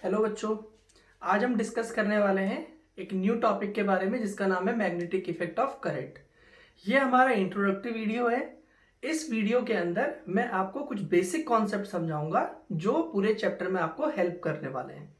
Hello बच्चों। आज हम डिस्कस करने वाले हैं एक न्यू टॉपिक के बारे में जिसका नाम है मैग्नेटिक इफेक्ट ऑफ करंट। ये हमारा इंट्रोडक्टरी वीडियो है। इस वीडियो के अंदर मैं आपको कुछ बेसिक कॉन्सेप्ट समझाऊंगा जो पूरे चैप्टर में आपको हेल्प करने वाले हैं।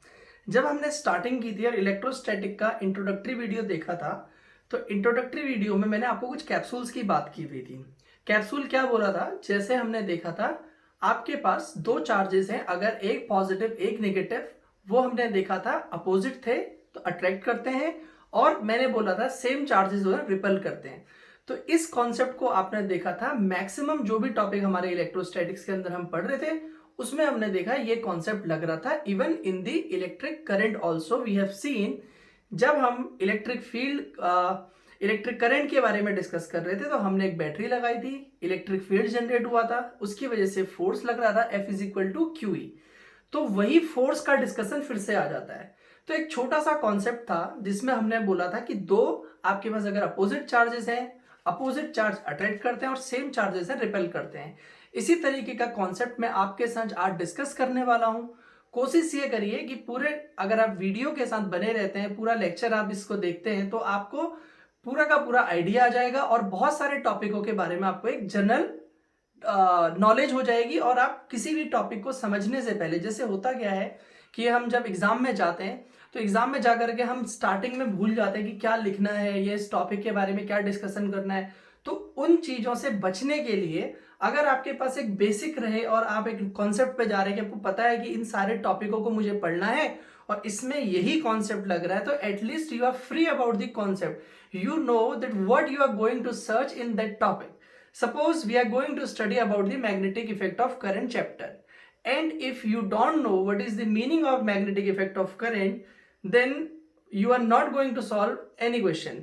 जब हमने स्टार्टिंग की थी और इलेक्ट्रोस्टैटिक का इंट्रोडक्टरी वीडियो देखा था, तो इंट्रोडक्टरी वीडियो में मैंने आपको कुछ कैप्सूल्स की बात की हुई थी। कैप्सूल क्या बोला था? जैसे हमने देखा था, आपके पास दो चार्जेस हैं, अगर एक पॉजिटिव एक नेगेटिव, वो हमने देखा था अपोजिट थे तो अट्रैक्ट करते हैं, और मैंने बोला था सेम चार्जेस जो है रिपेल करते हैं। तो इस कॉन्सेप्ट को आपने देखा था। मैक्सिमम जो भी टॉपिक हमारे इलेक्ट्रोस्टैटिक्स के अंदर हम पढ़ रहे थे उसमें हमने देखा ये कॉन्सेप्ट लग रहा था। Even in the electric current also we have seen, जब हम इलेक्ट्रिक करंट के बारे में डिस्कस कर रहे थे तो हमने एक बैटरी लगाई थी, इलेक्ट्रिक फील्ड जनरेट हुआ था, उसकी वजह से फोर्स लग रहा था F=QE। तो वही फोर्स का डिस्कशन फिर से आ जाता है। तो एक छोटा सा कॉन्सेप्ट था जिसमें हमने बोला था कि दो आपके पास अगर अपोजिट चार्जेस हैं, अपोजिट चार्ज अट्रैक्ट करते हैं और सेम चार्जेस हैं रिपेल करते हैं। इसी तरीके का कॉन्सेप्ट मैं आपके साथ आज डिस्कस करने वाला हूं। कोशिश ये करिए कि पूरे, अगर आप वीडियो के साथ बने रहते हैं, पूरा लेक्चर आप इसको देखते हैं, तो आपको पूरा का पूरा आइडिया आ जाएगा और बहुत सारे टॉपिकों के बारे में आपको एक जनरल नॉलेज हो जाएगी। और आप किसी भी टॉपिक को समझने से पहले, जैसे होता क्या है कि हम जब एग्जाम में जाते हैं तो एग्जाम में जाकर के हम स्टार्टिंग में भूल जाते हैं कि क्या लिखना है, ये इस टॉपिक के बारे में क्या डिस्कशन करना है। तो उन चीजों से बचने के लिए अगर आपके पास एक बेसिक रहे और आप एक कॉन्सेप्ट पे जा रहे हैं कि आपको पता है कि इन सारे टॉपिकों को मुझे पढ़ना है और इसमें यही कॉन्सेप्ट लग रहा है, तो at least you are free about the concept. You know that what you are going to search in that topic. Suppose we are going to study about the magnetic effect of current chapter, and if you don't know what is the meaning of magnetic effect of current, then you are not going to solve any question।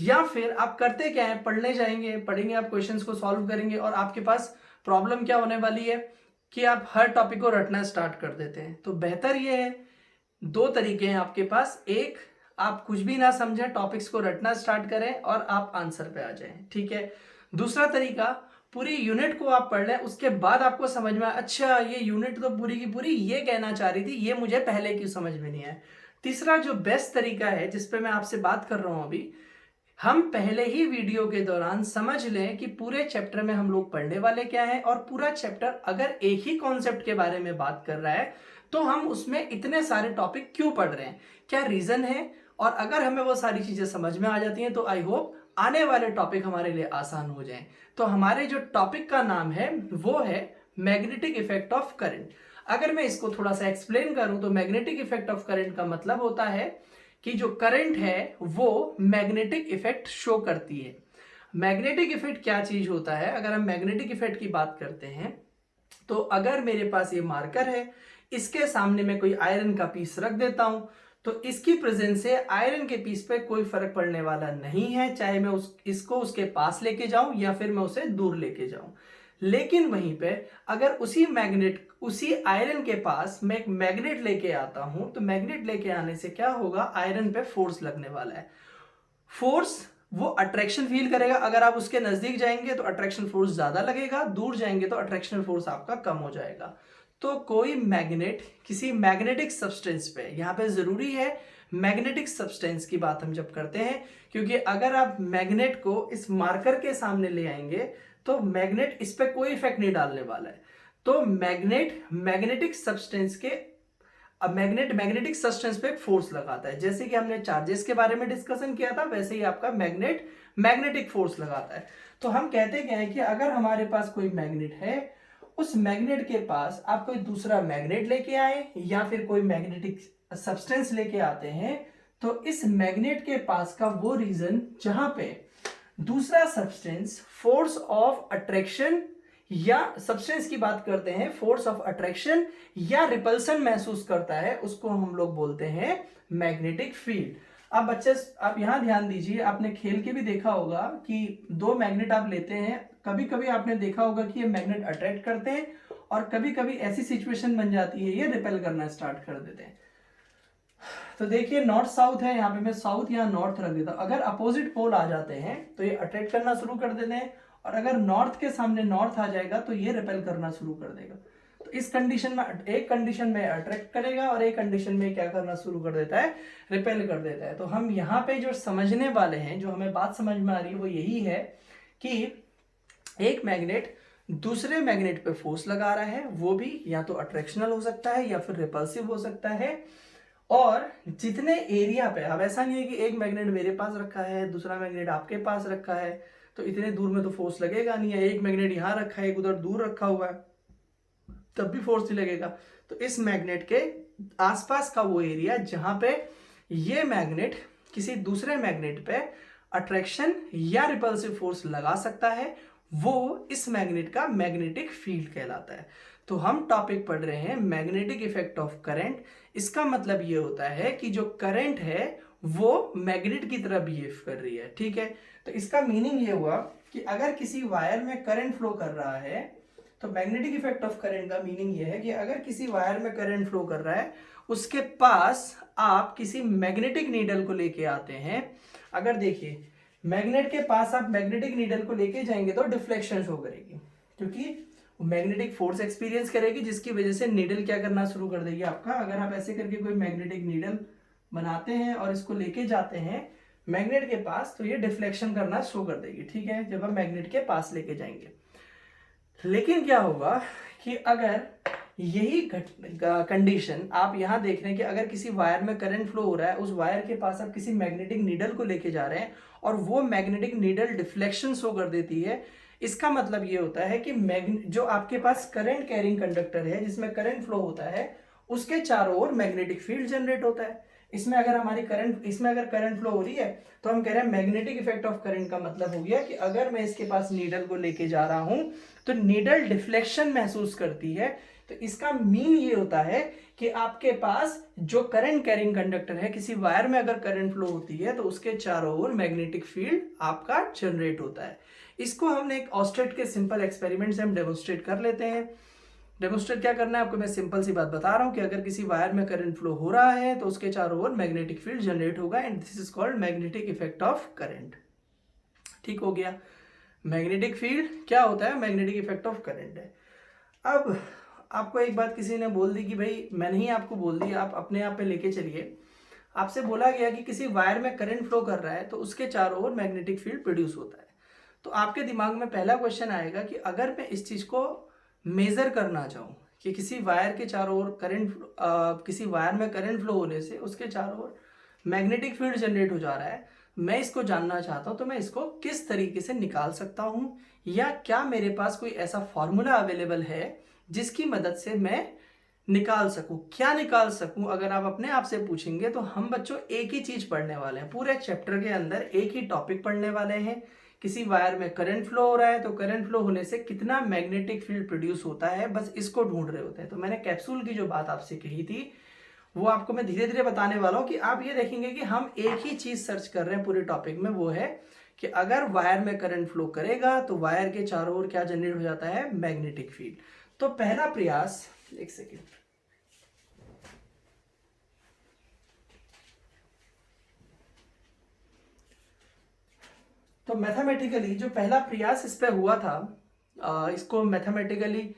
या फिर आप करते क्या है, पढ़ने जाएंगे, पढ़ेंगे, आप क्वेश्चंस को सॉल्व करेंगे और आपके पास प्रॉब्लम क्या होने वाली है कि आप हर टॉपिक को रटना स्टार्ट कर देते हैं। तो बेहतर ये है, दो तरीके हैं आपके पास। एक, आप कुछ भी ना समझें, टॉपिक्स को रटना स्टार्ट करें और आप आंसर पे आ जाएं, ठीक है। दूसरा तरीका, पूरी यूनिट को आप पढ़ लें, उसके बाद आपको समझ में अच्छा ये यूनिट तो पूरी की पूरी ये कहना चाह रही थी, ये मुझे पहले क्यों समझ में नहीं आया। तीसरा जो बेस्ट तरीका है जिस पे मैं आपसे बात कर रहा हूं अभी, हम पहले ही वीडियो के दौरान समझ लें कि पूरे चैप्टर में हम लोग पढ़ने वाले क्या है, और पूरा चैप्टर अगर एक ही कॉन्सेप्ट के बारे में बात कर रहा है तो हम उसमें इतने सारे टॉपिक क्यों पढ़ रहे हैं, क्या रीजन है। और अगर हमें वो सारी चीजें समझ में आ जाती हैं तो आई होप आने वाले टॉपिक हमारे लिए आसान हो जाएं। तो हमारे जो टॉपिक का नाम है वो है मैग्नेटिक इफेक्ट ऑफ करंट। अगर मैं इसको थोड़ा सा एक्सप्लेन करूं तो मैग्नेटिक इफेक्ट ऑफ करंट का मतलब होता है कि जो करंट है वो मैग्नेटिक इफेक्ट शो करती है। मैग्नेटिक इफेक्ट क्या चीज होता है? अगर हम मैग्नेटिक इफेक्ट की बात करते हैं तो अगर मेरे पास ये मार्कर है, इसके सामने मैं कोई आयरन का पीस रख देता हूं, तो इसकी प्रेजेंस से आयरन के पीस पे कोई फर्क पड़ने वाला नहीं है, चाहे मैं इसको उसके पास लेके जाऊं या फिर मैं उसे दूर लेके जाऊं। लेकिन वहीं पे अगर उसी आयरन के पास मैं एक मैग्नेट लेके आता हूं, तो मैग्नेट लेके आने से क्या होगा, आयरन पे फोर्स लगने वाला है। फोर्स, वो अट्रैक्शन फील करेगा। अगर आप उसके नजदीक जाएंगे तो अट्रैक्शन फोर्स ज्यादा लगेगा, दूर जाएंगे तो अट्रैक्शन फोर्स आपका कम हो जाएगा। तो कोई मैग्नेट किसी मैग्नेटिक सब्सटेंस पे, यहां पे जरूरी है मैग्नेटिक सब्सटेंस की बात हम जब करते हैं, क्योंकि अगर आप मैग्नेट को इस मार्कर के सामने ले आएंगे तो मैग्नेट इस पे कोई इफेक्ट नहीं डालने वाला है। तो मैग्नेटिक सब्सटेंस के, अब मैग्नेटिक सब्सटेंस पे एक फोर्स लगाता है। जैसे कि हमने चार्जेस के बारे में डिस्कशन किया था, वैसे ही आपका मैग्नेटिक फोर्स लगाता है। तो हम कहते क्या है कि अगर हमारे पास कोई मैग्नेट है, उस मैग्नेट के पास आप कोई दूसरा मैग्नेट लेके आए या फिर कोई मैग्नेटिक सब्सटेंस लेके आते हैं, तो इस मैग्नेट के पास का वो रीजन जहां पे दूसरा सब्सटेंस फोर्स ऑफ अट्रैक्शन, या सब्सटेंस की बात करते हैं, फोर्स ऑफ अट्रैक्शन या रिपल्सन महसूस करता है, उसको हम लोग बोलते हैं मैग्नेटिक फील्ड। अब बच्चे आप यहां ध्यान दीजिए, आपने खेल के भी देखा होगा कि दो मैग्नेट आप लेते हैं, कभी कभी आपने देखा होगा कि ये मैग्नेट अट्रैक्ट करते हैं और कभी कभी ऐसी सिचुएशन बन जाती है ये रिपेल करना स्टार्ट कर देते हैं। तो देखिए नॉर्थ साउथ है, यहाँ पे मैं साउथ या नॉर्थ रख देता हूं। अगर अपोजिट पोल आ जाते हैं तो ये अट्रैक्ट करना शुरू कर देते हैं, और अगर नॉर्थ के सामने नॉर्थ आ जाएगा तो ये रिपेल करना शुरू कर देगा। तो इस कंडीशन में, एक कंडीशन में अट्रैक्ट करेगा और एक कंडीशन में क्या करना शुरू कर देता है, रिपेल कर देता है। तो हम यहाँ पे जो समझने वाले हैं, जो हमें बात समझ में आ रही है वो यही है कि एक मैग्नेट दूसरे मैग्नेट पे फोर्स लगा रहा है, वो भी या तो अट्रैक्शनल हो सकता है या फिर रिपल्सिव हो सकता है। और जितने एरिया पे, अब ऐसा नहीं है कि एक मैग्नेट मेरे पास रखा है दूसरा मैग्नेट आपके पास रखा है तो इतने दूर में तो फोर्स लगेगा नहीं है, एक मैग्नेट यहाँ रखा है एक उधर दूर रखा हुआ है तब भी फोर्स नहीं लगेगा। तो इस मैग्नेट के आसपास का वो एरिया जहां पे ये मैग्नेट किसी दूसरे मैग्नेट पे अट्रैक्शन या रिपल्सिव फोर्स लगा सकता है, वो इस मैग्नेट का मैग्नेटिक फील्ड कहलाता है। तो हम टॉपिक पढ़ रहे हैं मैग्नेटिक इफेक्ट ऑफ करंट। इसका मतलब ये होता है कि जो करंट है वो मैग्नेट की तरह बिहेव कर रही है, ठीक है। तो इसका मीनिंग ये हुआ कि अगर किसी वायर में करंट फ्लो कर रहा है, तो मैग्नेटिक इफेक्ट ऑफ करंट का मीनिंग ये है कि अगर किसी वायर में करंट फ्लो कर रहा है, उसके पास आप किसी मैग्नेटिक नीडल को लेके आते हैं। अगर देखिए मैग्नेट के पास आप मैग्नेटिक नीडल को लेके जाएंगे तो डिफ्लेक्शन शो करेगी, क्योंकि मैग्नेटिक फोर्स एक्सपीरियंस करेगी जिसकी वजह से नीडल क्या करना शुरू कर देगी आपका। अगर आप ऐसे करके कोई मैग्नेटिक नीडल बनाते हैं और इसको लेके जाते हैं मैग्नेट के पास, तो ये डिफ्लेक्शन करना शो कर देगी, ठीक है, जब हम मैग्नेट के पास लेके जाएंगे। लेकिन क्या होगा कि अगर यही कंडीशन आप यहां देख रहे हैं कि अगर किसी वायर में करंट फ्लो हो रहा है, उस वायर के पास आप किसी मैग्नेटिक नीडल को लेके जा रहे हैं और वो मैग्नेटिक नीडल डिफ्लेक्शन शो कर देती है, इसका मतलब ये होता है कि जो आपके पास करंट कैरिंग कंडक्टर है जिसमें करंट फ्लो होता है, उसके चारों ओर मैग्नेटिक फील्ड जनरेट होता है। इसमें अगर करंट फ्लो हो रही है तो हम कह रहे हैं मैग्नेटिक इफेक्ट ऑफ करंट का मतलब हो गया कि अगर मैं इसके पास नीडल को लेके जा रहा हूं तो नीडल डिफ्लेक्शन महसूस करती है। तो इसका मीन ये होता है कि आपके पास जो करंट कैरिंग कंडक्टर है, किसी वायर में अगर करंट फ्लो होती है तो उसके चारों ओर मैग्नेटिक फील्ड आपका जनरेट होता है। इसको हमने एक ऑस्टेट के सिंपल एक्सपेरिमेंट से हम डेमोन्स्ट्रेट कर लेते हैं। डेमोन्स्ट्रेट क्या करना है आपको, मैं सिंपल सी बात बता रहा हूं कि अगर किसी वायर में करंट फ्लो हो रहा है तो उसके चारों ओर मैग्नेटिक फील्ड जनरेट होगा and this is called magnetic effect of current. ठीक हो गया। मैग्नेटिक फील्ड क्या होता है, मैग्नेटिक इफेक्ट ऑफ करंट है। अब आपको एक बात किसी ने बोल दी कि भाई मैंने ही आपको बोल दी, आप अपने आप पे लेके चलिए। आपसे बोला गया कि किसी वायर में करंट फ्लो कर रहा है तो उसके चारों ओर मैग्नेटिक फील्ड प्रोड्यूस होता है। तो आपके दिमाग में पहला क्वेश्चन आएगा कि अगर मैं इस चीज को मेजर करना चाहूँ कि किसी वायर के चारों ओर किसी वायर में करंट फ्लो होने से उसके चारों ओर मैग्नेटिक फील्ड जनरेट हो जा रहा है, मैं इसको जानना चाहता हूं तो मैं इसको किस तरीके से निकाल सकता हूं, या क्या मेरे पास कोई ऐसा फॉर्मूला अवेलेबल है जिसकी मदद से मैं निकाल सकूं। क्या निकाल सकूं अगर आप अपने आप से पूछेंगे तो हम बच्चों एक ही चीज पढ़ने वाले हैं, पूरे चैप्टर के अंदर एक ही टॉपिक पढ़ने वाले हैं। किसी वायर में करंट फ्लो हो रहा है तो करंट फ्लो होने से कितना मैग्नेटिक फील्ड प्रोड्यूस होता है, बस इसको ढूंढ रहे होते हैं। तो मैंने कैप्सूल की जो बात आपसे कही थी वो आपको मैं धीरे धीरे बताने वाला हूं कि आप ये देखेंगे कि हम एक ही चीज सर्च कर रहे हैं पूरे टॉपिक में, वो है कि अगर वायर में करंट फ्लो करेगा तो वायर के चारों ओर क्या जनरेट हो जाता है, मैग्नेटिक फील्ड। तो पहला प्रयास, एक सेकेंड, तो मैथमेटिकली जो पहला प्रयास इस पे हुआ था, इसको मैथमेटिकली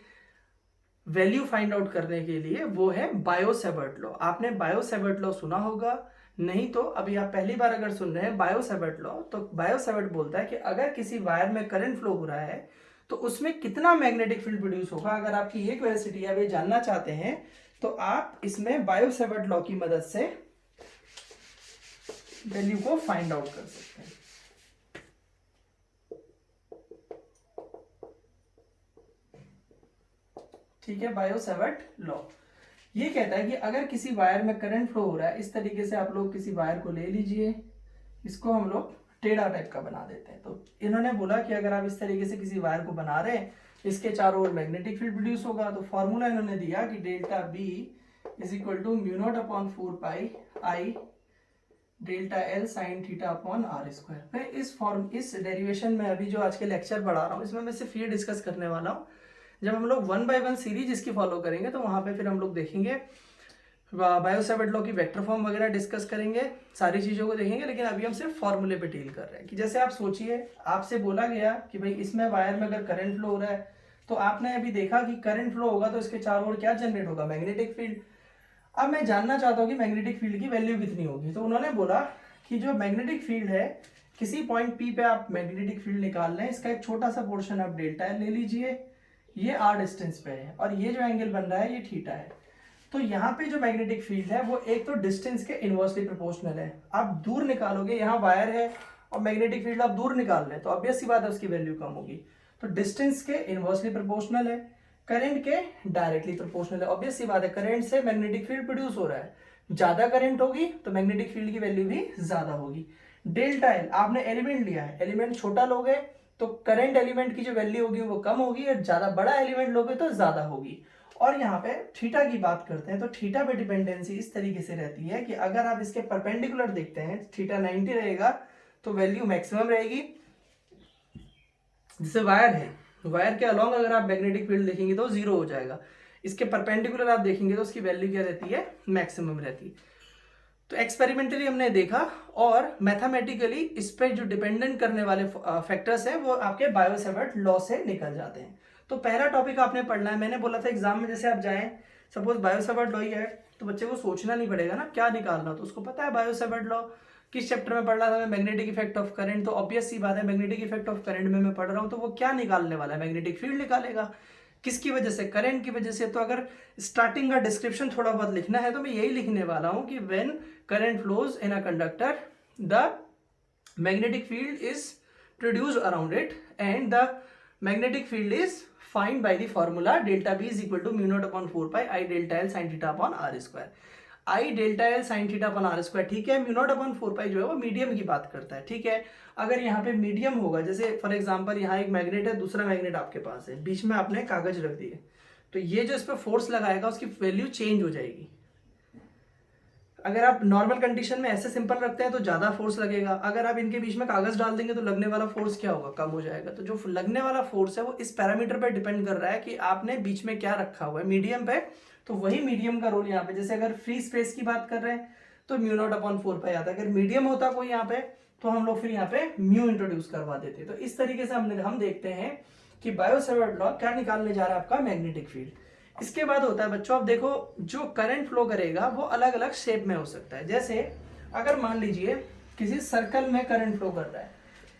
वैल्यू फाइंड आउट करने के लिए, वो है बायो-सेवर्ट लॉ। आपने बायो-सेवर्ट लॉ सुना होगा, नहीं तो अभी आप पहली बार अगर सुन रहे हैं बायो-सेवर्ट लॉ, तो बायो-सेवर्ट बोलता है कि अगर किसी वायर में करंट फ्लो हो रहा है तो उसमें कितना मैग्नेटिक फील्ड प्रोड्यूस होगा। अगर आपकी ये क्वेश्चन आप ये जानना चाहते हैं तो आप इसमें बायो-सेवर्ट लॉ की मदद से वैल्यू को फाइंड आउट कर सकते हैं। ठीक है, बायो-सेवर्ट लॉ ये कहता है कि अगर किसी वायर में करंट फ्लो हो रहा है, इस तरीके से आप लोग किसी वायर को ले लीजिए, इसको हम लोग टेढ़ा टाइप का बना देते हैं। तो इन्होंने बोला कि अगर आप इस तरीके से किसी वायर को बना रहे हैं, इसके चारों ओर मैग्नेटिक फील्ड प्रोड्यूस होगा। तो फॉर्मूला इन्होंने दिया कि delta B is equal to mu naught upon 4 pi I delta L sine theta upon r square. मैं इस डेरिवेशन में अभी जो आज के लेक्चर पढ़ा रहा हूँ इसमें मैं सिर्फ ये डिस्कस करने वाला हूँ। जब हम लोग 1 by 1 सीरीज इसकी फॉलो करेंगे तो वहां पे फिर हम लोग देखेंगे बायो-सेवर्ट लॉ की वेक्टर फॉर्म वगैरह डिस्कस करेंगे, सारी चीजों को देखेंगे। लेकिन अभी हम सिर्फ फॉर्मूले पे डील कर रहे हैं कि जैसे आप सोचिए, आपसे बोला गया कि भाई इसमें वायर में अगर करंट फ्लो हो रहा है तो आपने अभी देखा कि करंट फ्लो होगा तो इसके चारों ओर क्या जनरेट होगा, मैग्नेटिक फील्ड। अब मैं जानना चाहता हूँ कि मैग्नेटिक फील्ड की वैल्यू कितनी होगी। तो उन्होंने बोला कि जो मैग्नेटिक फील्ड है, किसी पॉइंट पी पे आप मैग्नेटिक फील्ड निकाल लें, इसका एक छोटा सा पोर्शन आप डेल्टा ले लीजिए, ये आर डिस्टेंस पे है और ये जो एंगल बन रहा है ये थीटा है। तो यहाँ पे जो मैग्नेटिक फील्ड है वो एक तो डिस्टेंस के इनवर्सली प्रोपोर्शनल है। आप दूर निकालोगे, यहाँ वायर है और मैग्नेटिक फील्ड आप दूर निकाल रहे हैं तो ऑब्वियस सी बात है उसकी वैल्यू कम होगी। तो डिस्टेंस के इनवर्सली प्रोपोर्शनल है, करंट के डायरेक्टली प्रोपोर्शनल है। ऑब्वियस सी बात है, करंट से मैग्नेटिक फील्ड प्रोड्यूस हो रहा है, ज्यादा करंट होगी तो मैग्नेटिक फील्ड की वैल्यू भी ज्यादा होगी। डेल्टा एल, आपने एलिमेंट लिया है, एलिमेंट छोटा लोगे तो करंट एलिमेंट की जो वैल्यू होगी वो कम होगी और ज्यादा बड़ा एलिमेंट लोगे तो ज्यादा होगी। और यहाँ पे थीटा की बात करते हैं तो थीटा पे डिपेंडेंसी इस तरीके से रहती है कि अगर आप इसके परपेंडिकुलर देखते हैं, थीटा 90 रहेगा तो वैल्यू मैक्सिमम रहेगी। जैसे वायर है, वायर के अलोंग अगर आप मैग्नेटिक फील्ड देखेंगे तो जीरो हो जाएगा, इसके परपेंडिकुलर आप देखेंगे तो उसकी वैल्यू क्या रहती है, मैक्सिमम रहती है। तो एक्सपेरिमेंटली हमने देखा और मैथमेटिकली इस पे जो डिपेंडेंट करने वाले फैक्टर्स हैं वो आपके बायो-सेवर्ट लॉ से निकल जाते हैं। तो पहला टॉपिक आपने पढ़ना है, मैंने बोला था एग्जाम में जैसे आप जाएं, सपोज बायो-सेवर्ट लॉ ही है तो बच्चे को सोचना नहीं पड़ेगा ना क्या निकालना, तो उसको पता है बायो-सेवर्ट लॉ किस चैप्टर में पढ़ रहा था मैं, मैग्नेटिक इफेक्ट ऑफ करंट। तो ऑब्वियस सी बात है मैग्नेटिक इफेक्ट ऑफ करंट में मैं पढ़ रहा हूँ तो वो क्या निकालने वाला है, मैग्नेटिक फील्ड निकालेगा। किसकी वजह से, करंट की वजह से। तो अगर स्टार्टिंग का डिस्क्रिप्शन थोड़ा बहुत लिखना है तो मैं यही लिखने वाला हूं कि when current flows in a conductor the magnetic field is produced around it and the magnetic field is find by the formula delta B is equal to mu naught upon 4 pi I delta L sine theta upon r square. I delta L sine theta upon r square, ठीक है। Mu naught upon 4 पाई जो है वो medium की बात करता है, ठीक है। अगर यहाँ पे मीडियम होगा, जैसे फॉर एग्जांपल यहाँ एक मैग्नेट है, दूसरा मैग्नेट आपके पास है, बीच में आपने कागज रख दिए, तो ये जो इस पर फोर्स लगाएगा उसकी वैल्यू चेंज हो जाएगी। अगर आप नॉर्मल कंडीशन में ऐसे सिंपल रखते हैं तो ज्यादा फोर्स लगेगा, अगर आप इनके बीच में कागज डाल देंगे तो लगने वाला फोर्स क्या होगा, कम हो जाएगा। तो जो लगने वाला फोर्स है वो इस पैरामीटर पर डिपेंड कर रहा है कि आपने बीच में क्या रखा हुआ है, मीडियम पे। तो वही मीडियम का रोल यहाँ पे, जैसे अगर फ्री स्पेस की बात कर रहे हैं तो म्यू नॉट अपॉन 4 पाई आता है, अगर मीडियम होता कोई यहाँ पे तो हम लोग फिर यहाँ पे म्यू इंट्रोड्यूस करवा देते। तो इस तरीके से हम देखते हैं कि बायो-सेवर्ट लॉ क्या निकालने जा रहा है, आपका मैग्नेटिक फील्ड। इसके बाद होता है बच्चों, अब देखो जो करंट फ्लो करेगा वो अलग अलग शेप में हो सकता है। जैसे अगर मान लीजिए किसी सर्कल में करंट फ्लो कर रहा है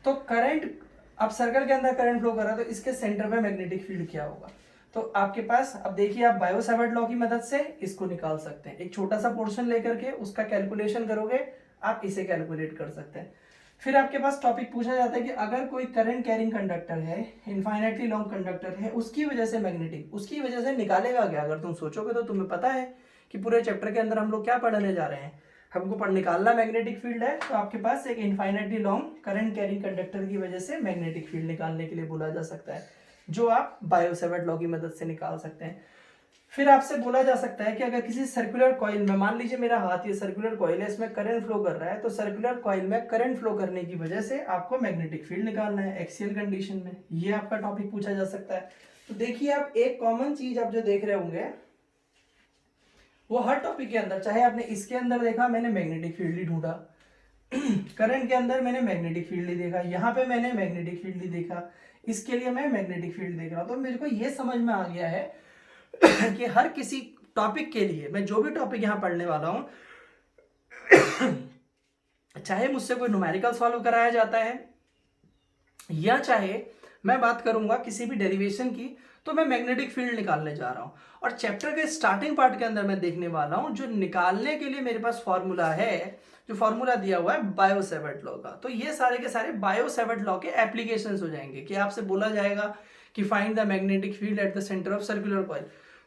तो करंट, अब सर्कल के अंदर करंट फ्लो कर रहा है तो इसके सेंटर में मैग्नेटिक फील्ड क्या होगा। तो आपके पास, अब देखिए आप बायो-सेवर्ट लॉ की मदद से इसको निकाल सकते हैं। एक छोटा सा पोर्शन लेकर के उसका कैलकुलेशन करोगे, आप इसे कैलकुलेट कर सकते हैं। फिर आपके पास टॉपिक पूछा जाता है कि अगर कोई करंट कैरिंग कंडक्टर है, इनफाइनाइटली लॉन्ग कंडक्टर है, उसकी वजह से मैग्नेटिक, उसकी वजह से निकालेगा क्या। अगर तुम सोचोगे तो तुम्हें पता है कि पूरे चैप्टर के अंदर हम लोग क्या पढ़ने जा रहे हैं, हमको पढ़ निकालना मैग्नेटिक फील्ड है। तो आपके पास एक infinitely long current carrying conductor की वजह से मैग्नेटिक फील्ड निकालने के लिए बोला जा सकता है, जो आप बायो-सेवर्ट लॉ की मदद से निकाल सकते हैं। फिर आपसे बोला जा सकता है कि अगर किसी सर्कुलर कॉइल में, मान लीजिए मेरा हाथ ये सर्कुलर कॉइल है, इसमें करंट फ्लो कर रहा है, तो सर्कुलर कॉइल में करंट फ्लो करने की वजह से आपको मैग्नेटिक फील्ड निकालना है एक्सियल कंडीशन में, ये आपका टॉपिक पूछा जा सकता है। तो देखिए आप एक कॉमन चीज आप जो देख रहे होंगे वो हर टॉपिक के अंदर, चाहे आपने इसके अंदर देखा मैंने मैग्नेटिक फील्ड ही ढूंढा, करंट के अंदर मैंने मैग्नेटिक फील्ड ही देखा, यहाँ पे मैंने मैग्नेटिक फील्ड ही देखा, इसके लिए मैं मैग्नेटिक फील्ड देख रहा हूं। तो मेरे को ये समझ में आ गया है कि हर किसी टॉपिक के लिए मैं जो भी टॉपिक यहां पढ़ने वाला हूं, चाहे मुझसे कोई न्यूमेरिकल सॉल्व कराया जाता है या चाहे मैं बात करूंगा किसी भी डेरिवेशन की, तो मैं मैग्नेटिक फील्ड निकालने जा रहा हूं। और चैप्टर के स्टार्टिंग पार्ट के अंदर मैं देखने वाला हूं जो निकालने के लिए मेरे पास फॉर्मूला है, जो फॉर्मूला दिया हुआ है बायो-सेवर्ट लॉ का। तो ये सारे के सारे बायो-सेवर्ट लॉ के एप्लीकेशंस हो जाएंगे कि आपसे बोला जाएगा कि find the magnetic field at the centre of circular coil,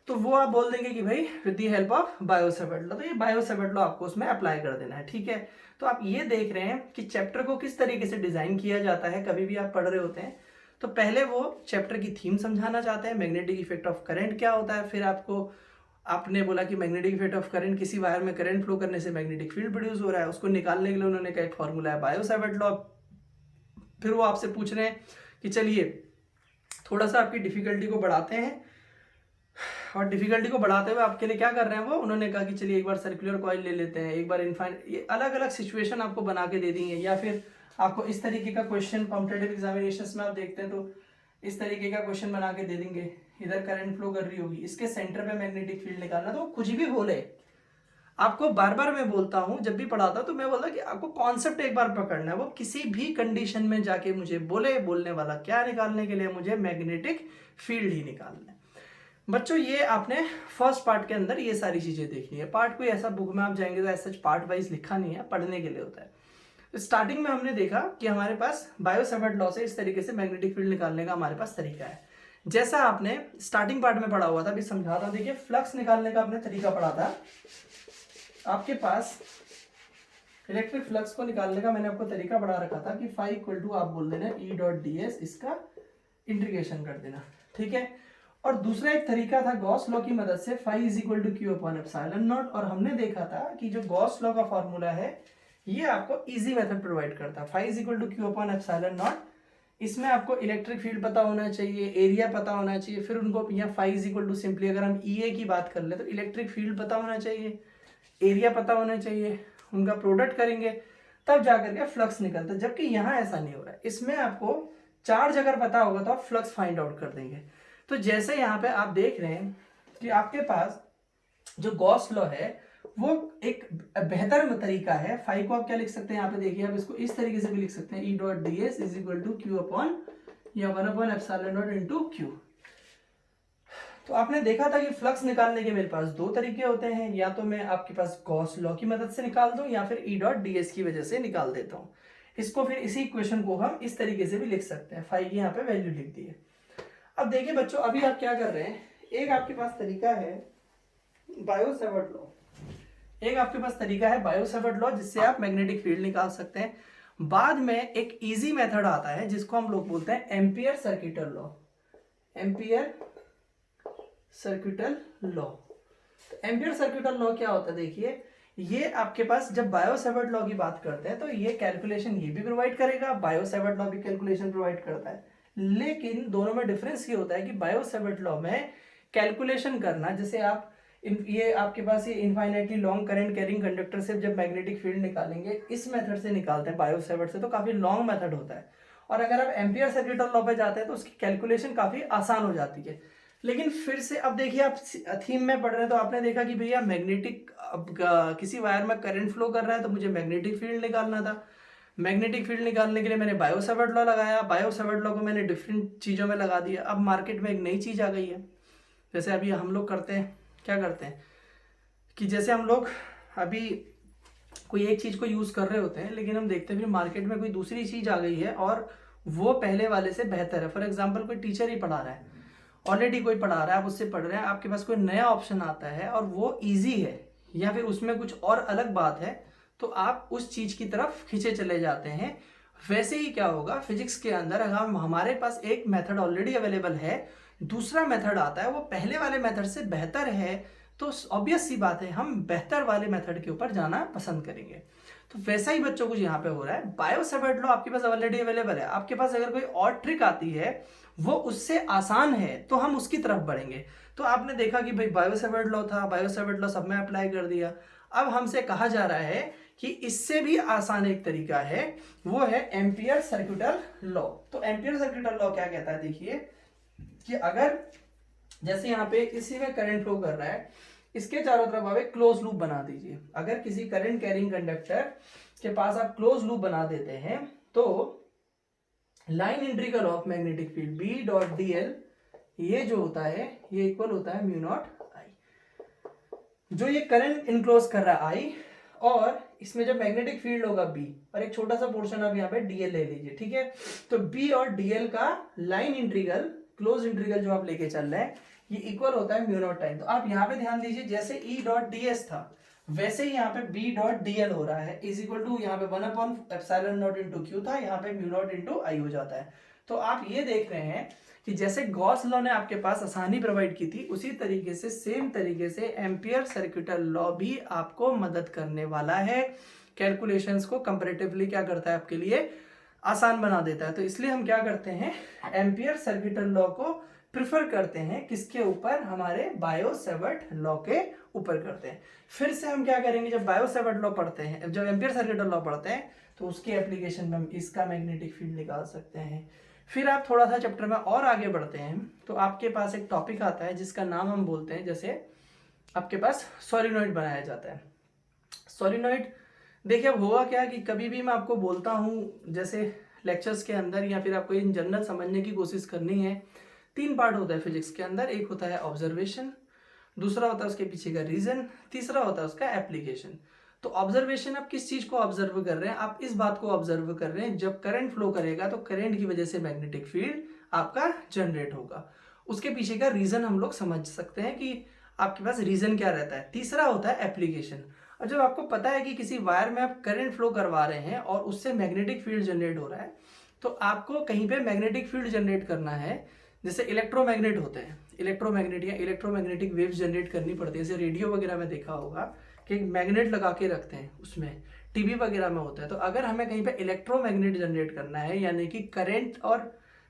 तो वो आप बोल देंगे कि भाई with the help of Biot-Savart law. तो ये बायो-सेवर्ट लॉ आपको उसमें अप्लाई कर देना है, ठीक है। तो आप ये देख रहे हैं कि चैप्टर को किस तरीके से डिजाइन किया जाता है। कभी भी आप पढ़ रहे होते हैं तो पहले वो चैप्टर की थीम समझाना चाहते हैं, मैग्नेटिक इफेक्ट ऑफ करंट क्या होता है, फिर आपने बोला कि मैग्नेटिक इफेक्ट ऑफ करंट, किसी वायर में करंट फ्लो करने से मैग्नेटिक फील्ड प्रोड्यूस हो रहा है, उसको निकालने के लिए उन्होंने कहा एक फॉर्मूला है बायो-सेवर्ट लॉ। फिर वो आपसे पूछ रहे हैं कि चलिए थोड़ा सा आपकी डिफिकल्टी को बढ़ाते हैं, और डिफिकल्टी को बढ़ाते हुए आपके लिए क्या कर रहे हैं वो, उन्होंने कहा कि चलिए एक बार सर्कुलर कॉइल ले लेते हैं, एक बार इनफाइनाइट, ये अलग अलग सिचुएशन आपको बना के दे दी है। या फिर आपको इस तरीके का क्वेश्चन कॉम्पिटिटिव एग्जामिनेशंस में आप देखते हैं तो इस तरीके का क्वेश्चन बना के दे देंगे, इधर करंट फ्लो कर रही होगी, इसके सेंटर पे मैग्नेटिक फील्ड निकालना, तो कुछ भी बोले आपको बार बार मैं बोलता हूं, जब भी पढ़ाता तो मैं बोलता कि आपको कॉन्सेप्ट एक बार पकड़ना है, वो किसी भी कंडीशन में जाके मुझे बोलने वाला क्या निकालने के लिए, मुझे मैग्नेटिक फील्ड ही निकालना है। बच्चों ये आपने फर्स्ट पार्ट के अंदर ये सारी चीजें देखनी है। पार्ट कोई ऐसा बुक में आप जाएंगे तो ऐसा पार्ट वाइज लिखा नहीं है, पढ़ने के लिए होता है। स्टार्टिंग में हमने देखा कि हमारे पास बायो-सेवर्ट लॉ से इस तरीके से मैग्नेटिक फील्ड निकालने का हमारे पास तरीका है। जैसा आपने स्टार्टिंग पार्ट में पढ़ा हुआ था, अभी समझाता हूं। देखिए फ्लक्स निकालने का आपने तरीका पढ़ा था, आपके पास इलेक्ट्रिक फ्लक्स को निकालने का मैंने आपको तरीका पढ़ा रखा था कि फाई इक्वल टू आप बोल देना ई डॉट डी एस, इसका इंटीग्रेशन कर देना, ठीक है। और दूसरा एक तरीका था गॉस लॉ की मदद से, phi is equal to q upon epsilon naught. और हमने देखा था कि जो गॉस लॉ का फॉर्मूला है ये आपको इजी मेथड प्रोवाइड करता है, phi is equal to q upon epsilon naught. इसमें आपको इलेक्ट्रिक फील्ड पता होना चाहिए, एरिया पता होना चाहिए, फिर उनको यहाँ phi is equal to simply अगर हम ई की बात कर ले तो इलेक्ट्रिक फील्ड पता होना चाहिए, एरिया पता होना चाहिए, उनका प्रोडक्ट करेंगे तब जाकर के फ्लक्स निकलता है। जबकि यहाँ ऐसा नहीं हो रहा है, इसमें आपको चार्ज अगर पता होगा तो आप फ्लक्स फाइंड आउट कर देंगे। तो जैसे यहाँ पे आप देख रहे हैं कि आपके पास जो गॉस लॉ है वो एक बेहतर तरीका है। फाई को आप क्या लिख सकते हैं, यहाँ पे देखिए आप इसको इस तरीके से भी लिख सकते हैं, E dot d s is equal to q upon या 1 एप्सिलॉन नॉट इनटू क्यू। तो आपने देखा था कि फ्लक्स निकालने के मेरे पास दो तरीके होते हैं, या तो मैं आपके पास गॉस लॉ की मदद से निकाल दूं या फिर ई डॉट डी एस की वजह से निकाल देता हूं। इसको फिर इसी इक्वेशन को हम इस तरीके से भी लिख सकते हैं, फाई की यहाँ पे वैल्यू लिख दी है। अब देखिए बच्चों, अभी आप क्या कर रहे हैं, एक आपके पास तरीका है बायो-सेवर्ट लॉ, एक आपके पास तरीका है बायो-सेवर्ट लॉ जिससे आप मैग्नेटिक फील्ड निकाल सकते हैं। बाद में एक इजी मेथड आता है जिसको हम लोग बोलते हैं ampere circuital law, ampere circuital law. तो एम्पियर सर्किटल लॉ क्या होता है, देखिए ये आपके पास जब बायो-सेवर्ट लॉ की बात करते हैं तो ये कैलकुलेशन ये भी प्रोवाइड करेगा, बायो-सेवर्ट लॉ भी कैलकुलेशन प्रोवाइड करता है। लेकिन दोनों में डिफरेंस ये होता है कि बायो-सेवर्ट लॉ में कैलकुलेशन करना, जैसे आप ये आपके पास ये infinitely long current carrying conductor से जब मैग्नेटिक फील्ड निकालेंगे इस मेथड से निकालते हैं बायो-सेवर्ट से, तो काफी लॉन्ग मेथड होता है। और अगर आप एम्पियर सर्किटल लॉ पे जाते हैं तो उसकी कैलकुलेशन काफी आसान हो जाती है। लेकिन फिर से अब देखिए आप थीम में पढ़ रहे हैं तो आपने देखा कि भैया मैग्नेटिक, अब किसी वायर में करंट फ्लो कर रहा है तो मुझे मैग्नेटिक फील्ड निकालना था। मैग्नेटिक फील्ड निकालने के लिए मैंने बायो-सेवर्ट लॉ लगाया, बायो-सेवर्ट लॉ को मैंने डिफरेंट चीज़ों में लगा दिया। अब मार्केट में एक नई चीज़ आ गई है, जैसे अभी हम लोग करते हैं, क्या करते हैं कि जैसे हम लोग अभी कोई एक चीज़ को यूज़ कर रहे होते हैं लेकिन हम देखते हैं फिर मार्केट में कोई दूसरी चीज़ आ गई है और वो पहले वाले से बेहतर है। फॉर एग्जाम्पल कोई टीचर ही पढ़ा रहा है, ऑलरेडी कोई पढ़ा रहा है, आप उससे पढ़ रहे हैं, आपके पास कोई नया ऑप्शन आता है और वो ईजी है या फिर उसमें कुछ और अलग बात है तो आप उस चीज की तरफ खींचे चले जाते हैं। वैसे ही क्या होगा फिजिक्स के अंदर, अगर हमारे पास एक मेथड ऑलरेडी अवेलेबल है, दूसरा मेथड आता है वो पहले वाले मेथड से बेहतर है, तो ऑब्वियस सी बात है हम बेहतर वाले मेथड के ऊपर जाना पसंद करेंगे। तो वैसा ही बच्चों कुछ यहाँ पे हो रहा है, बायो-सेवर्ट लॉ आपके पास ऑलरेडी अवेलेबल है, आपके पास अगर कोई और ट्रिक आती है वो उससे आसान है तो हम उसकी तरफ बढ़ेंगे। तो आपने देखा कि भाई बायो-सेवर्ट लॉ था, बायो-सेवर्ट लॉ सब में अप्लाई कर दिया। अब हमसे कहा जा रहा है कि इससे भी आसान एक तरीका है, वो है एम्पियर सर्किटल लॉ। तो एम्पियर सर्किटल लॉ क्या कहता है, देखिए कि अगर जैसे यहाँ पे इसी में करंट फ्लो कर रहा है, इसके चारों तरफ आप एक क्लोज लूप बना दीजिए। अगर किसी करंट कैरिंग कंडक्टर के पास आप क्लोज लूप बना देते हैं तो line integral of magnetic field B dot d l, ये जो होता है ये इक्वल होता है म्यू नॉट आई। जो ये करंट इनक्लोज कर रहा है आई, और इसमें जब मैग्नेटिक फील्ड होगा बी, और एक छोटा सा पोर्शन आप यहाँ पे डीएल ले लीजिए, ठीक है। तो बी और डीएल का लाइन इंटीग्रल, क्लोज इंटीग्रल जो आप लेके चल रहे हैं, ये इक्वल होता है म्यू नॉट टाइम। तो आप यहाँ पे ध्यान दीजिए, जैसे ई डॉट डी एस था वैसे ही यहाँ पे बी डॉट डी एल हो रहा है, इज इक्वल टू यहाँ पे 1/एप्सिलॉन नॉट इंटू क्यू था, यहाँ पे म्यू नॉट इंटू आई हो जाता है। तो आप ये देख रहे हैं कि जैसे गॉस लॉ ने आपके पास आसानी प्रोवाइड की थी, उसी तरीके से सेम तरीके से एम्पियर सर्किटल लॉ भी आपको मदद करने वाला है। कैलकुलेशंस को कंपैरेटिवली क्या करता है, आपके लिए आसान बना देता है। तो इसलिए हम क्या करते हैं, एम्पियर सर्किटल लॉ को प्रिफर करते हैं, किसके ऊपर, हमारे बायो-सेवर्ट लॉ के ऊपर करते हैं। फिर से हम क्या करेंगे, जब बायो-सेवर्ट लॉ पढ़ते हैं, जब एम्पियर सर्किटल लॉ पढ़ते हैं तो उसके एप्लीकेशन में हम इसका मैग्नेटिक फील्ड निकाल सकते हैं, फिर आप थोड़ा सा चैप्टर में और आगे बढ़ते हैं तो आपके पास एक टॉपिक आता है जिसका नाम हम बोलते हैं, जैसे आपके पास सोलिनॉइड बनाया जाता है। सोलिनॉइड देखिए अब होगा क्या कि कभी भी मैं आपको बोलता हूँ जैसे लेक्चर्स के अंदर या फिर आपको इन जनरल समझने की कोशिश करनी है, 3 पार्ट होता है फिजिक्स के अंदर। एक होता है ऑब्जर्वेशन, दूसरा होता है उसके पीछे का रीजन, तीसरा होता है उसका एप्लीकेशन। तो ऑब्जर्वेशन, आप किस चीज को ऑब्जर्व कर रहे हैं, आप इस बात को ऑब्जर्व कर रहे हैं जब करंट फ्लो करेगा तो करंट की वजह से मैग्नेटिक फील्ड आपका जनरेट होगा। उसके पीछे का रीजन हम लोग समझ सकते हैं कि आपके पास रीजन क्या रहता है। तीसरा होता है एप्लीकेशन। और जब आपको पता है कि किसी वायर में आप करंट फ्लो करवा रहे हैं और उससे मैग्नेटिक फील्ड जनरेट हो रहा है, तो आपको कहीं पे मैग्नेटिक फील्ड जनरेट करना है। जैसे इलेक्ट्रोमैग्नेट होते हैं, इलेक्ट्रोमैग्नेट या इलेक्ट्रोमैग्नेटिक वेव्स जनरेट करनी पड़ती है। जैसे रेडियो वगैरह में देखा होगा कि एक मैग्नेट लगा के रखते हैं, उसमें टीवी वगैरह में होता है। तो अगर हमें कहीं पे इलेक्ट्रोमैग्नेट जनरेट करना है यानी कि करंट और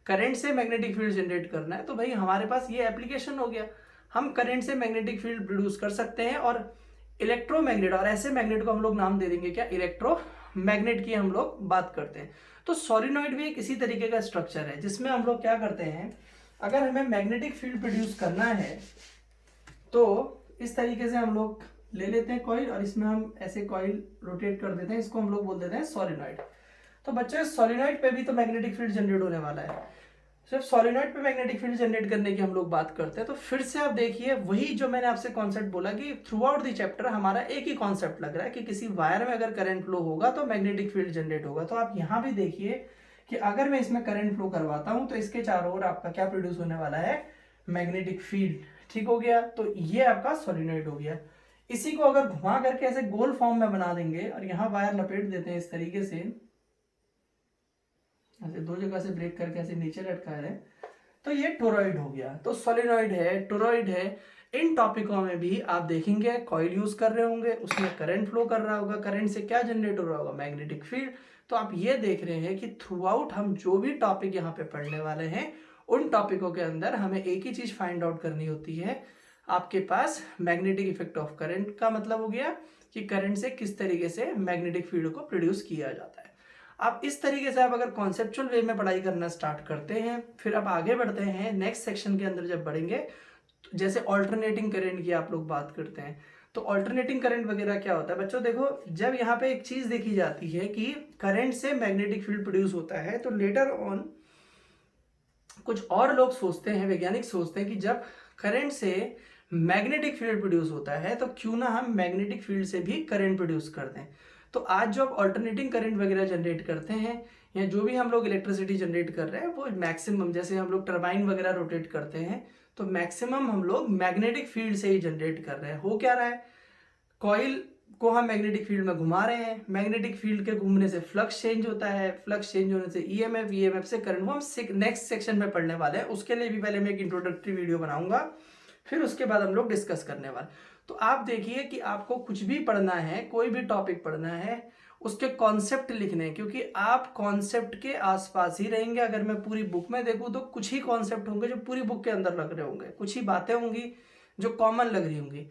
करंट से मैग्नेटिक फील्ड जनरेट करना है, तो भाई हमारे पास ये एप्लीकेशन हो गया। हम करंट से मैग्नेटिक फील्ड प्रोड्यूस कर सकते हैं और इलेक्ट्रोमैग्नेट, और ऐसे मैग्नेट को हम लोग नाम दे देंगे क्या, इलेक्ट्रोमैग्नेट की हम लोग बात करते हैं। तो सोलिनॉइड भी एक इसी तरीके का स्ट्रक्चर है जिसमें हम लोग क्या करते हैं, अगर हमें मैग्नेटिक फील्ड प्रोड्यूस करना है तो इस तरीके से हम लोग ले लेते हैं कॉइल और इसमें हम ऐसे कॉइल रोटेट कर देते हैं, इसको हम लोग बोल देते हैं सोलिनॉइड। तो बच्चों सोलिनॉइड पे भी तो मैग्नेटिक फील्ड जनरेट होने वाला है। सिर्फ सोलिनॉइड पे मैग्नेटिक फील्ड जनरेट करने की हम लोग बात करते हैं। तो फिर से आप देखिए वही जो मैंने आपसे कॉन्सेप्ट बोला कि थ्रू आउट द चैप्टर हमारा एक ही कॉन्सेप्ट लग रहा है कि किसी वायर में अगर करंट फ्लो होगा तो मैग्नेटिक फील्ड जनरेट होगा। तो आप यहाँ भी देखिए कि अगर मैं इसमें करंट फ्लो करवाता हूं तो इसके चारों ओर आपका क्या प्रोड्यूस होने वाला है, मैग्नेटिक फील्ड। ठीक हो गया, तो ये आपका सोलिनॉइड हो गया। इसी को अगर घुमा करके ऐसे गोल फॉर्म में बना देंगे और यहाँ वायर लपेट देते हैं इस तरीके से, ऐसे 2 जगह से ब्रेक करके ऐसे नीचे लटका रहे, तो ये टोरॉइड हो गया। तो सोलिनॉइड है, टोरॉइड है। इन टॉपिकों में भी आप देखेंगे कॉइल यूज कर रहे होंगे, उसमें करंट फ्लो कर रहा होगा, करंट से क्या जनरेट हो रहा होगा, मैग्नेटिक फील्ड। तो आप ये देख रहे हैं कि थ्रू आउट हम जो भी टॉपिक यहाँ पे पढ़ने वाले हैं उन टॉपिकों के अंदर हमें एक ही चीज फाइंड आउट करनी होती है, आपके पास मैग्नेटिक इफेक्ट ऑफ करंट का मतलब हो गया कि करंट से किस तरीके से मैग्नेटिक फील्ड को प्रोड्यूस किया जाता है। आप इस तरीके से आप अगर कॉन्सेप्चुअल वे में पढ़ाई करना स्टार्ट करते हैं, फिर आप आगे बढ़ते हैं नेक्स्ट सेक्शन के अंदर जब बढ़ेंगे, जैसे ऑल्टरनेटिंग करंट की आप लोग बात करते हैं। तो ऑल्टरनेटिंग करंट वगैरह क्या होता है बच्चों, देखो जब यहाँ पे एक चीज देखी जाती है कि करंट से मैग्नेटिक फील्ड प्रोड्यूस होता है, तो लेटर ऑन कुछ और लोग सोचते हैं, वैज्ञानिक सोचते हैं कि जब करंट से मैग्नेटिक फील्ड प्रोड्यूस होता है तो क्यों ना हम मैग्नेटिक फील्ड से भी करंट प्रोड्यूस कर दें। तो आज जो आप ऑल्टरनेटिंग करंट वगैरह जनरेट करते हैं या जो भी हम लोग इलेक्ट्रिसिटी जनरेट कर रहे हैं वो मैक्सिमम, जैसे हम लोग टरबाइन वगैरह रोटेट करते हैं तो मैक्सिमम हम लोग मैग्नेटिक फील्ड से ही जनरेट कर रहे हैं। हो क्या रहा है, कॉइल को हम मैग्नेटिक फील्ड में घुमा रहे हैं, मैग्नेटिक फील्ड के घूमने से फ्लक्स चेंज होता है, फ्लक्स चेंज होने से ईएमएफ, ईएमएफ से करंट। वो हम नेक्स्ट सेक्शन में पढ़ने वाले हैं, उसके लिए भी पहले मैं एक इंट्रोडक्टरी वीडियो बनाऊंगा, फिर उसके बाद हम लोग डिस्कस करने वाले। तो आप देखिए कि आपको कुछ भी पढ़ना है, कोई भी टॉपिक पढ़ना है, उसके कॉन्सेप्ट लिखने हैं, क्योंकि आप कॉन्सेप्ट के आसपास ही रहेंगे। अगर मैं पूरी बुक में देखूं तो कुछ ही कॉन्सेप्ट होंगे जो पूरी बुक के अंदर लग रहे होंगे, कुछ ही बातें होंगी जो कॉमन लग रही होंगी।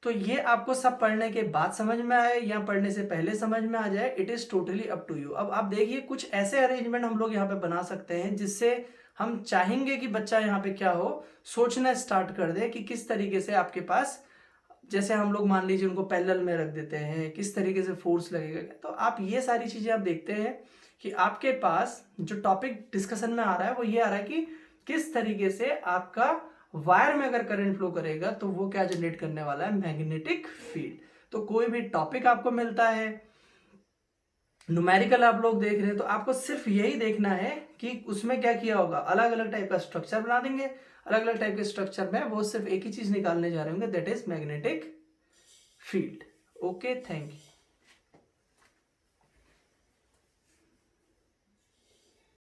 तो ये आपको सब पढ़ने के बाद समझ में आए या पढ़ने से पहले समझ में आ जाए, it is totally up to you. अब आप देखिए कुछ ऐसे अरेंजमेंट हम लोग यहाँ पे बना सकते हैं जिससे हम चाहेंगे कि बच्चा यहाँ पे क्या हो, सोचना स्टार्ट कर दे कि किस तरीके से आपके पास, जैसे हम लोग मान लीजिए उनको पैरेलल में रख देते हैं, किस तरीके से फोर्स लगेगा। तो आप ये सारी चीजें आप देखते हैं कि आपके पास जो टॉपिक डिस्कशन में आ रहा है वो ये आ रहा है कि किस तरीके से आपका वायर में अगर करंट फ्लो करेगा तो वो क्या जनरेट करने वाला है, मैग्नेटिक फील्ड। तो कोई भी टॉपिक आपको मिलता है, न्यूमेरिकल आप लोग देख रहे हैं, तो आपको सिर्फ यही देखना है कि उसमें क्या किया होगा, अलग अलग टाइप का स्ट्रक्चर बना देंगे, अलग अलग टाइप के स्ट्रक्चर में वो सिर्फ एक ही चीज निकालने जा रहे होंगे, that is magnetic field. Okay, thank you.